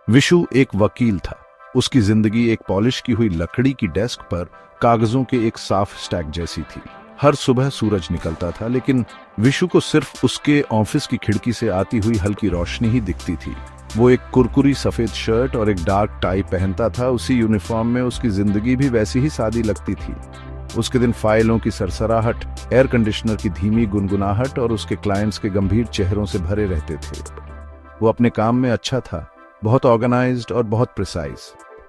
विशु एक वकील था। उसकी जिंदगी एक पॉलिश की हुई लकड़ी की डेस्क पर कागजों के एक साफ स्टैक जैसी थी। हर सुबह सूरज निकलता था, लेकिन विशु को सिर्फ उसके ऑफिस की खिड़की से आती हुई हल्की रोशनी ही दिखती थी। वो एक कुरकुरी सफेद शर्ट और एक डार्क टाई पहनता था। उसी यूनिफॉर्म में उसकी जिंदगी भी वैसी ही सादी लगती थी। उसके दिन फाइलों की सरसराहट, एयर कंडीशनर की धीमी गुनगुनाहट और उसके क्लाइंट्स के गंभीर चेहरों से भरे रहते थे। वो अपने काम में अच्छा था, बहुत ऑर्गेनाइज्ड और बहुत प्रिसाइज।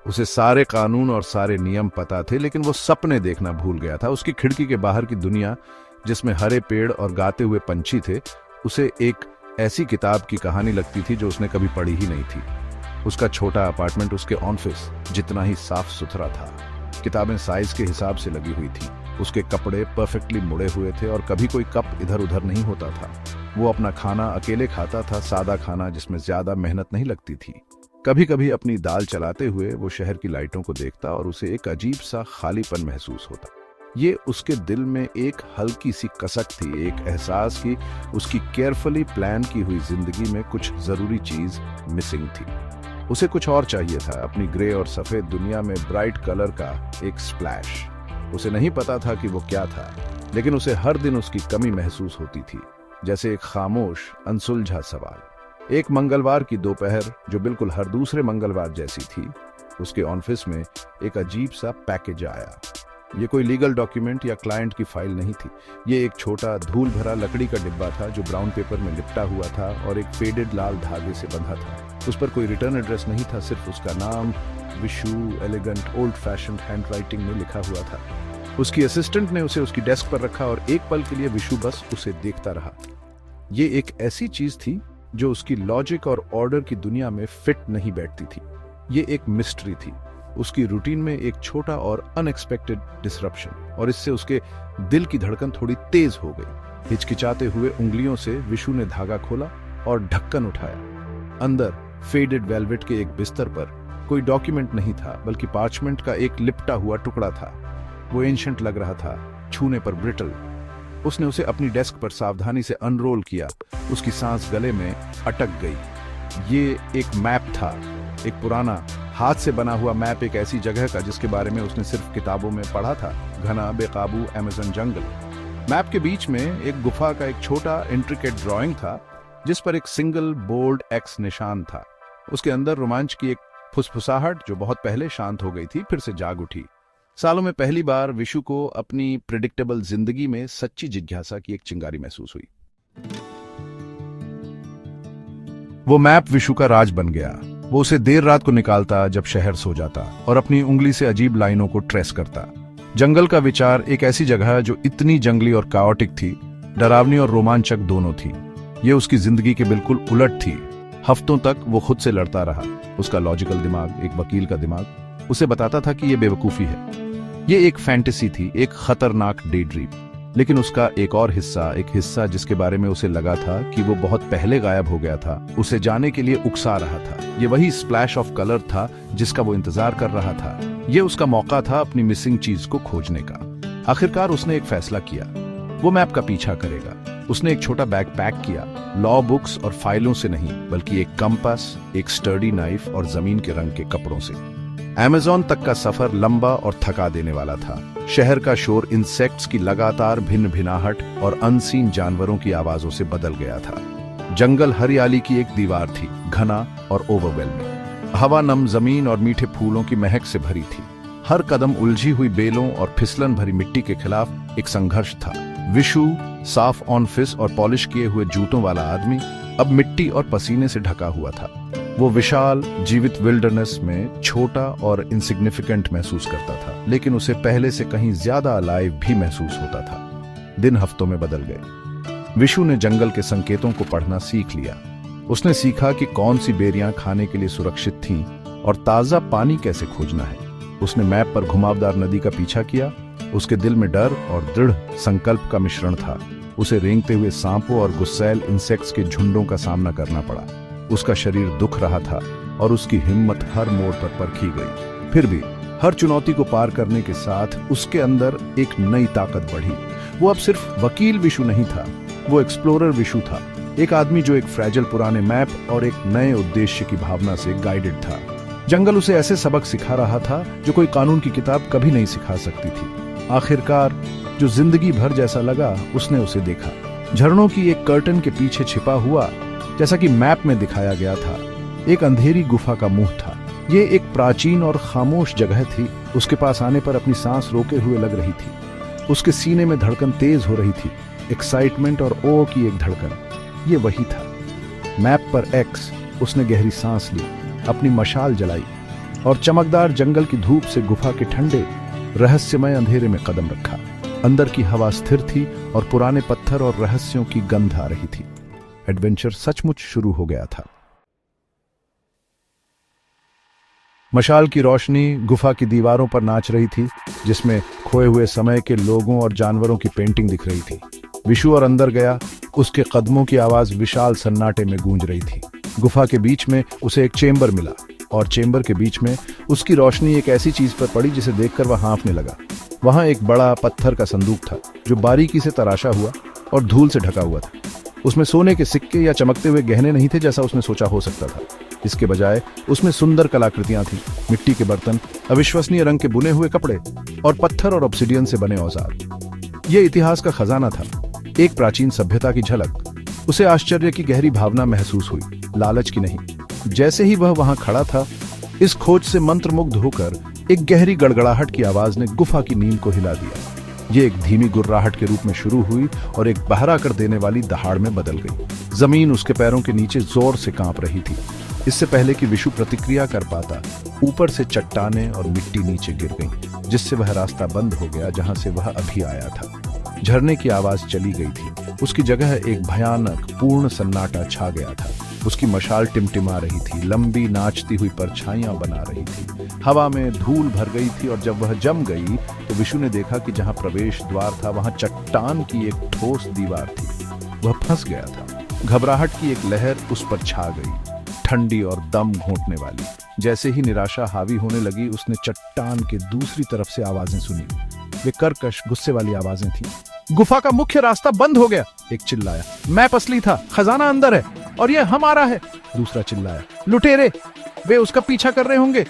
उसे सारे कानून और सारे नियम पता थे, लेकिन वो सपने देखना भूल गया था। उसकी खिड़की के बाहर की दुनिया, जिसमें हरे पेड़ और गाते हुए पंछी थे, उसे एक ऐसी किताब की कहानी लगती थी जो उसने कभी पढ़ी ही नहीं थी। उसका छोटा अपार्टमेंट उसके ऑफिस जितना ही साफ सुथरा था। किताबें साइज के हिसाब से लगी हुई थी। उसके कपड़े परफेक्टली मुड़े हुए थे और कभी कोई कप इधर उधर नहीं होता था। वो अपना खाना अकेले खाता था, सादा खाना जिसमें ज्यादा मेहनत नहीं लगती थी। कभी कभी अपनी दाल चलाते हुए वो शहर की लाइटों को देखता और उसे एक अजीब सा खालीपन महसूस होता। ये उसके दिल में एक हल्की सी कसक थी, एक एहसास की उसकी केयरफुली प्लान की हुई जिंदगी में कुछ जरूरी चीज मिसिंग थी। उसे कुछ और चाहिए था, अपनी ग्रे और सफेद दुनिया में ब्राइट कलर का एक स्प्लैश। उसे नहीं पता था कि वो क्या था, लेकिन उसे हर दिन उसकी कमी महसूस होती थी, जैसे एक खामोश अनसुलझा सवाल। एक मंगलवार की दोपहर जो बिल्कुल हर दूसरे मंगलवार जैसी थी, उसके ऑफिस में एक अजीब सा पैकेज आया। ये कोई लीगल डॉक्यूमेंट या क्लाइंट की फाइल नहीं थी। ये एक छोटा धूल भरा लकड़ी का डिब्बा था जो ब्राउन पेपर में लिपटा हुआ था और एक फेडेड लाल धागे से बंधा था। उस पर कोई रिटर्न एड्रेस नहीं था, सिर्फ उसका नाम Vishu elegant old fashioned handwriting में लिखा हुआ था। उसकी असिस्टेंट ने उसे उसकी डेस्क पर रखा और एक पल के लिए विशु बस उसे देखता रहा। ये एक ऐसी चीज थी जो उसकी लॉजिक और ऑर्डर की दुनिया में फिट नहीं बैठती थी। ये एक मिस्ट्री थी, उसकी रूटीन में एक छोटा और अनएक्सपेक्टेड डिसरप्शन, और इससे उसके दिल की धड़कन थोड़ी तेज हो गई। हिचकिचाते हुए उंगलियों से विशु ने धागा खोला और ढक्कन उठाया। अंदर फेडेड वेलवेट के एक बिस्तर पर कोई डॉक्यूमेंट नहीं था, बल्कि पार्चमेंट का एक लिपटा हुआ टुकड़ा था। वो एंशिएंट लग रहा था, छूने पर ब्रिटल। उसने उसे अपनी डेस्क पर सावधानी से अनरोल किया। उसकी सांस गले में अटक गई। ये एक मैप था, एक पुराना हाथ से बना हुआ मैप, एक ऐसी जगह का जिसके बारे में उसने सिर्फ किताबों में पढ़ा था, घना बेकाबू अमेज़न जंगल। मैप के बीच में एक गुफा का एक छोटा इंट्रिकेट ड्राइंग था, जिस पर एक सिंगल बोल्ड एक्स निशान था। उसके अंदर रोमांच की एक फुसफुसाहट जो बहुत पहले शांत हो गई थी, फिर से जाग उठी। सालों में पहली बार विशु को अपनी प्रेडिक्टेबल जिंदगी में सच्ची जिज्ञासा की एक चिंगारी महसूस हुई। वो मैप विशु का राज बन गया। वो उसे देर रात को निकालता जब शहर सो जाता और अपनी उंगली से अजीब लाइनों को ट्रेस करता। जंगल का विचार एक ऐसी जगह जो इतनी जंगली और काओटिक थी, डरावनी और रोमांचक दोनों थी। ये उसकी जिंदगी के बिल्कुल उलट थी। हफ्तों तक वो खुद से लड़ता रहा। उसका लॉजिकल दिमाग, एक वकील का दिमाग, उसे बताता था कि ये बेवकूफी है, ये एक फैंटेसी थी, एक खतरनाक डे ड्रीम। लेकिन उसका एक और हिस्सा, एक हिस्सा जिसके बारे में उसे लगा था कि वो बहुत पहले गायब हो गया था, उसे जाने के लिए उकसा रहा था। ये वही स्प्लैश ऑफ कलर था जिसका वो इंतजार कर रहा था। ये उसका मौका था अपनी मिसिंग चीज को खोजने का। आखिरकार उसने एक फैसला किया, वो मैप का पीछा करेगा। उसने एक छोटा बैग पैक किया, लॉ बुक्स और फाइलों से नहीं, बल्कि एक कंपास, एक स्टर्डी नाइफ और जमीन के रंग के कपड़ों से। अमेज़न तक का सफर लंबा और थका देने वाला था। शहर का शोर इंसेक्ट्स की लगातार भिन्न भिनाहट और अनसीन जानवरों की आवाजों से बदल गया था। जंगल हरियाली की एक दीवार थी, घना और ओवरवेलमिंग। हवा नम जमीन और मीठे फूलों की महक से भरी थी। हर कदम उलझी हुई बेलों और फिसलन भरी मिट्टी के खिलाफ एक संघर्ष था। विशु, साफ ऑफिस और पॉलिश किए हुए जूतों वाला आदमी, अब मिट्टी और पसीने से ढका हुआ था। वो विशाल जीवित विल्डरनेस में छोटा और इनसिग्निफिकेंट महसूस करता था, लेकिन उसे पहले से कहीं ज्यादा अलाइव भी महसूस होता था। दिन हफ्तों में बदल गए। विशु ने जंगल के संकेतों को पढ़ना सीख लिया। उसने सीखा कि कौन सी बेरियां खाने के लिए सुरक्षित थीं और ताजा पानी कैसे खोजना है। उसने मैप पर घुमावदार नदी का पीछा किया। उसके दिल में डर और दृढ़ संकल्प का मिश्रण था। उसे रेंगते हुए सांपों और गुस्सैल इंसेक्ट्स के झुंडों का सामना करना पड़ा। उसका शरीर दुख रहा था और उसकी हिम्मत हर मोड़ पर परखी गई। फिर भी हर चुनौती को पार करने के साथ उसके अंदर एक नई ताकत बढ़ी। वो अब सिर्फ वकील विशु नहीं था, वो एक्सप्लोरर विशु था। एक आदमी जो एक फ्रैजिल पुराने मैप और एक नए उद्देश्य की भावना से गाइडेड था। जंगल उसे ऐसे सबक सिखा रहा था जो कोई कानून की किताब कभी नहीं सिखा सकती थी। आखिरकार जो जिंदगी भर जैसा लगा उसने उसे देखा। झरनों की एक कर्टन के पीछे छिपा हुआ, जैसा कि मैप में दिखाया गया था, एक अंधेरी गुफा का मुंह था। ये एक प्राचीन और खामोश जगह थी। उसके पास आने पर अपनी सांस रोके हुए लग रही थी। उसके सीने में धड़कन तेज हो रही थी, एक्साइटमेंट और ओ की एक धड़कन। ये वही था। मैप पर एक्स। उसने गहरी सांस ली, अपनी मशाल जलाई और चमकदार जंगल की धूप से गुफा के ठंडे रहस्यमय अंधेरे में कदम रखा। अंदर की हवा स्थिर थी और पुराने पत्थर और रहस्यों की गंध आ रही थी। एडवेंचर सचमुच शुरू हो गया था। मशाल की रोशनी गुफा की दीवारों पर नाच रही थी, जिसमें खोए हुए समय के लोगों और जानवरों की पेंटिंग दिख रही थी। विशु और अंदर गया। उसके कदमों की आवाज विशाल सन्नाटे में गूंज रही थी। गुफा के बीच में उसे एक चेंबर मिला और चेंबर के बीच में उसकी रोशनी एक ऐसी चीज पर पड़ी जिसे देखकर वह हाँफने लगा। वहां एक बड़ा पत्थर का संदूक था जो बारीकी से तराशा हुआ और धूल से ढका हुआ था। उसमें सोने के सिक्के या चमकते हुए गहने नहीं थे जैसा उसने सोचा हो सकता था। इसके बजाय उसमें सुंदर कलाकृतियां थीं, मिट्टी के बर्तन, अविश्वसनीय रंग के बुने हुए कपड़े और पत्थर और ऑब्सिडियन से बने औजार। यह इतिहास का खजाना था, एक प्राचीन सभ्यता की झलक। उसे आश्चर्य की गहरी भावना महसूस हुई, लालच की नहीं। जैसे ही वह वहां खड़ा था, इस खोज से मंत्रमुग्ध होकर एक गहरी गड़गड़ाहट की आवाज ने गुफा की नींद को हिला दिया। ये एक धीमी गुर्राहट के रूप में शुरू हुई और एक बहरा कर देने वाली दहाड़ में बदल गई। जमीन उसके पैरों के नीचे जोर से कांप रही थी। इससे पहले कि विशु प्रतिक्रिया कर पाता, ऊपर से चट्टानें और मिट्टी नीचे गिर गई, जिससे वह रास्ता बंद हो गया जहां से वह अभी आया था। झरने की आवाज चली गई थी। उसकी जगह एक भयानक पूर्ण सन्नाटा छा गया था। उसकी मशाल टिमटिमा रही थी, लंबी नाचती हुई परछाइयां बना रही थी। हवा में धूल भर गई थी और जब वह जम गई तो विशु ने देखा कि जहां प्रवेश द्वार था वहां चट्टान की एक ठोस दीवार थी। वह फंस गया था। घबराहट की एक लहर उस पर छा गई, ठंडी और दम घोंटने वाली। जैसे ही निराशा हावी होने लगी, उसने चट्टान के दूसरी तरफ से आवाजें सुनी। वे कर्कश, गुस्से वाली आवाजें थीं। गुफा का मुख्य रास्ता बंद हो गया, एक चिल्लाया। मैप असली था, खजाना अंदर है और यह हमारा है, दूसरा चिल्लाया। लुटेरे, वे उसका पीछा कर रहे होंगे।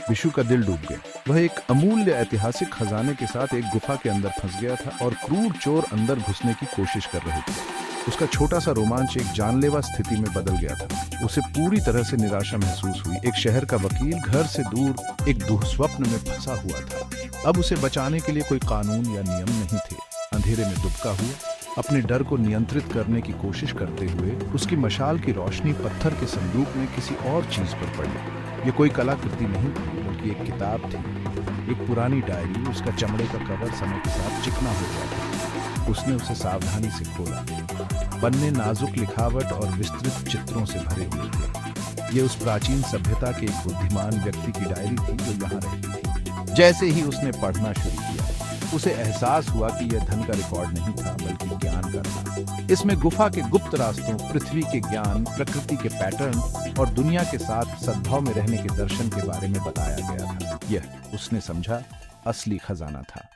विशु का दिल डूब गया। वह एक अमूल्य ऐतिहासिक खजाने के साथ एक गुफा के अंदर फंस गया था और क्रूर चोर अंदर घुसने की कोशिश कर रहे थे। उसका छोटा सा रोमांच एक जानलेवा स्थिति में बदल गया था। उसे पूरी तरह से निराशा महसूस हुई। एक शहर का वकील घर से दूर एक दुःस्वप्न में फंसा हुआ था। अब उसे बचाने के लिए कोई कानून या नियम नहीं थे। अंधेरे में दुबका हुआ, अपने डर को नियंत्रित करने की कोशिश करते हुए उसकी मशाल की रोशनी पत्थर के संदूक में किसी और चीज पर पड़ी। ये कोई कलाकृति नहीं थी, बल्कि एक किताब थी, एक पुरानी डायरी। उसका चमड़े का कवर समय के साथ चिकना हो गया था। उसने उसे सावधानी से खोला। पन्ने नाजुक लिखावट और विस्तृत चित्रों से भरे हुए थे। ये उस प्राचीन सभ्यता के एक बुद्धिमान व्यक्ति की डायरी थी जो यहाँ रहती थी। जैसे ही उसने पढ़ना शुरू किया, उसे एहसास हुआ कि यह धन का रिकॉर्ड नहीं था, बल्कि ज्ञान का था। इसमें गुफा के गुप्त रास्तों, पृथ्वी के ज्ञान, प्रकृति के पैटर्न और दुनिया के साथ सद्भाव में रहने के दर्शन के बारे में बताया गया था। यह, उसने समझा, असली खजाना था।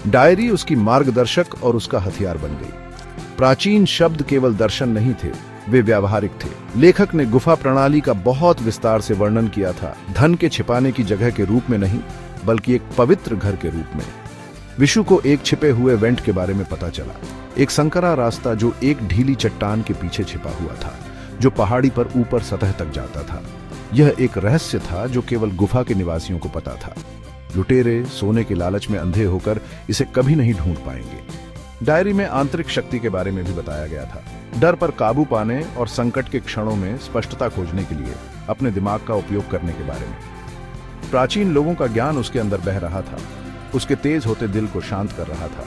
डायरी उसकी मार्गदर्शक और उसका हथियार बन गई। प्राचीन शब्द केवल दर्शन नहीं थे, वे व्यावहारिक थे। लेखक ने गुफा प्रणाली का बहुत विस्तार से वर्णन किया था, धन के छिपाने की जगह के रूप में नहीं, बल्कि एक पवित्र घर के रूप में। विशु को एक छिपे हुए वेंट के बारे में पता चला, एक संकरा रास्ता जो एक ढीली चट्टान के पीछे छिपा हुआ था, जो पहाड़ी पर ऊपर सतह तक जाता था। यह एक रहस्य था जो केवल गुफा के निवासियों को पता था। लुटेरे सोने के लालच में अंधे होकर इसे कभी नहीं ढूंढ पाएंगे। डायरी में आंतरिक शक्ति के बारे में भी बताया गया था, डर पर काबू पाने और संकट के क्षणों में स्पष्टता खोजने के लिए अपने दिमाग का उपयोग करने के बारे में। प्राचीन लोगों का ज्ञान उसके अंदर बह रहा था, उसके तेज होते दिल को शांत कर रहा था।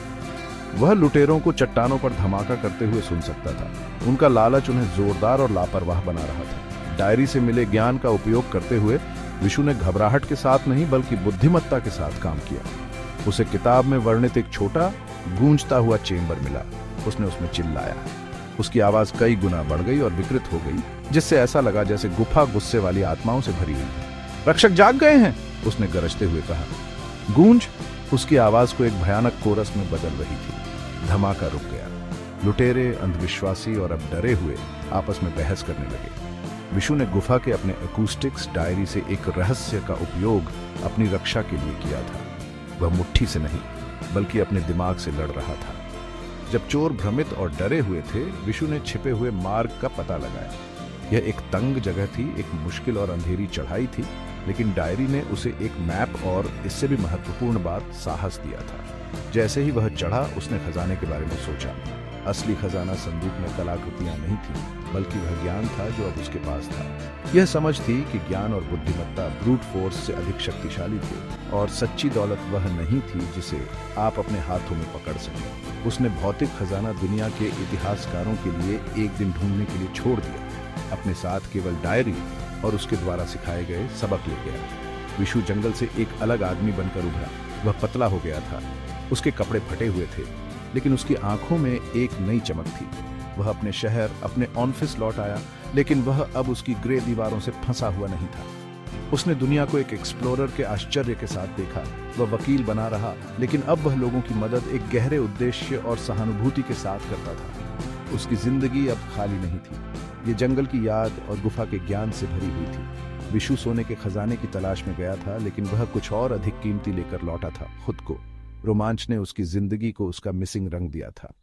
वह लुटेरों को चट्टानों पर धमाका करते हुए सुन सकता था। उनका लालच उन्हें जोरदार और लापरवाह बना रहा था। डायरी से मिले ज्ञान का उपयोग करते हुए विशु ने घबराहट के साथ नहीं, बल्कि बुद्धिमत्ता के साथ काम किया। उसे किताब में वर्णित एक छोटा गूंजता हुआ चेंबर मिला। उसने उसमें चिल्लाया। उसकी आवाज कई गुना बढ़ गई और विकृत हो गई, जिससे ऐसा लगा जैसे गुफा गुस्से वाली आत्माओं से भरी हुई है। रक्षक जाग गए हैं, उसने गरजते हुए कहा। गूंज उसकी आवाज को एक भयानक कोरस में बदल रही थी। धमाका रुक गया। लुटेरे, अंधविश्वासी और अब डरे हुए आपस में बहस करने लगे। विशु ने गुफा के अपने अकूस्टिक्स डायरी से एक रहस्य का उपयोग अपनी रक्षा के लिए किया था। वह मुट्ठी से नहीं बल्कि अपने दिमाग से लड़ रहा था। जब चोर भ्रमित और डरे हुए थे, विशु ने छिपे हुए मार्ग का पता लगाया। यह एक तंग जगह थी, एक मुश्किल और अंधेरी चढ़ाई थी, लेकिन डायरी ने उसे एक मैप और इससे भी महत्वपूर्ण बात, साहस दिया था। जैसे ही वह चढ़ा, उसने खजाने के बारे में सोचा। असली खजाना संदूक में कलाकृतियां नहीं थी, बल्कि वह ज्ञान था जो अब उसके पास था। यह समझ थी कि ज्ञान और बुद्धिमत्ता ब्रूट फोर्स से अधिक शक्तिशाली थे, और सच्ची दौलत वह नहीं थी जिसे आप अपने हाथों में पकड़ सकें। उसने भौतिक खजाना दुनिया के इतिहासकारों के लिए एक दिन ढूंढने के लिए छोड़ दिया। अपने साथ केवल डायरी और उसके द्वारा सिखाए गए सबक ले गया। विशु जंगल से एक अलग आदमी बनकर उभरा। वह पतला हो गया था, उसके कपड़े फटे हुए थे, लेकिन उसकी आंखों में एक नई चमक थी। वह अपने शहर, अपने ऑफिस लौट आया, लेकिन वह अब उसकी ग्रे दीवारों से फंसा हुआ नहीं था। उसने दुनिया को एक एक्सप्लोरर के आश्चर्य के साथ देखा। वह वकील बना रहा, लेकिन अब वह लोगों की मदद एक गहरे उद्देश्य और सहानुभूति के साथ करता था। उसकी जिंदगी अब खाली नहीं थी, ये जंगल की याद और गुफा के ज्ञान से भरी हुई थी। विशु सोने के खजाने की तलाश में गया था, लेकिन वह कुछ और अधिक कीमती लेकर लौटा था, खुद को। रोमांच ने उसकी जिंदगी को उसका मिसिंग रंग दिया था।